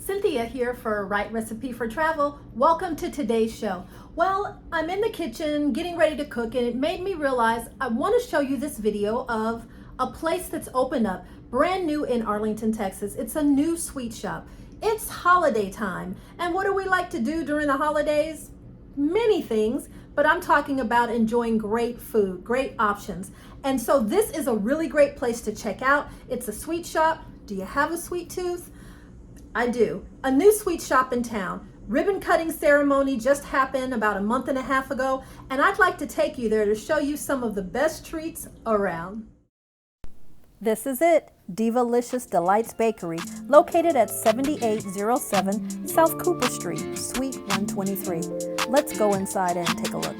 Cynthia here for Right Recipe for Travel. Welcome to today's show. Well, I'm in the kitchen getting ready to cook, and it made me realize I want to show you this video of a place that's opened up brand new in Arlington, Texas. It's a new sweet shop. It's holiday time, and what do we like to do during the holidays? Many things, but I'm talking about enjoying great food, great options. And so this is a really great place to check out. It's a sweet shop. Do you have a sweet tooth? I do. A new sweet shop in town. Ribbon cutting ceremony just happened about a month and a half ago, and I'd like to take you there to show you some of the best treats around. This is it, Divalicious Delights Bakery, located at 7807 South Cooper Street, Suite 123. Let's go inside and take a look.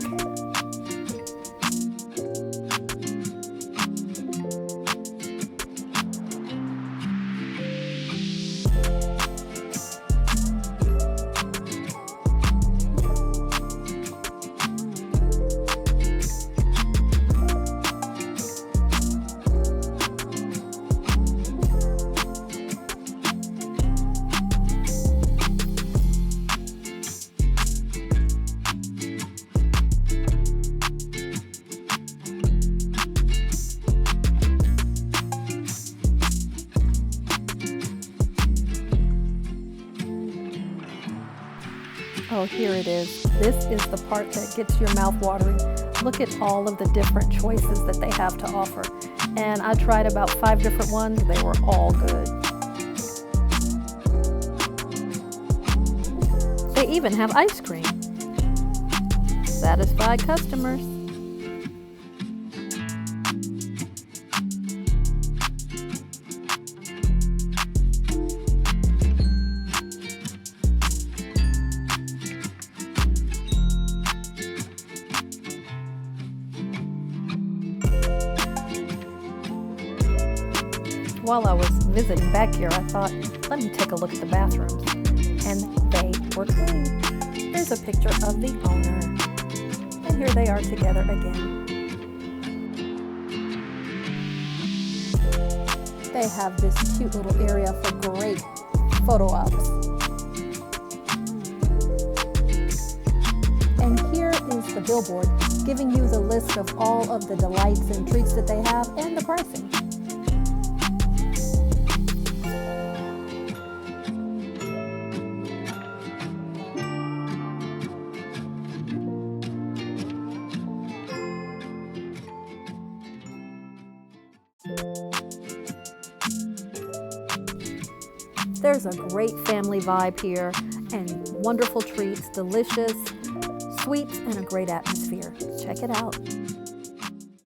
Oh, here it is. This is the part that gets your mouth watering. Look at all of the different choices that they have to offer. And I tried about 5 different ones. They were all good. They even have ice cream. Satisfied customers. While I was visiting back here, I thought, let me take a look at the bathrooms. And they were clean. Here's a picture of the owner. And here they are together again. They have this cute little area for great photo ops. And here is the billboard giving you the list of all of the delights and treats that they have and the pricing. There's a great family vibe here and wonderful treats, delicious sweets, and a great atmosphere. Check it out.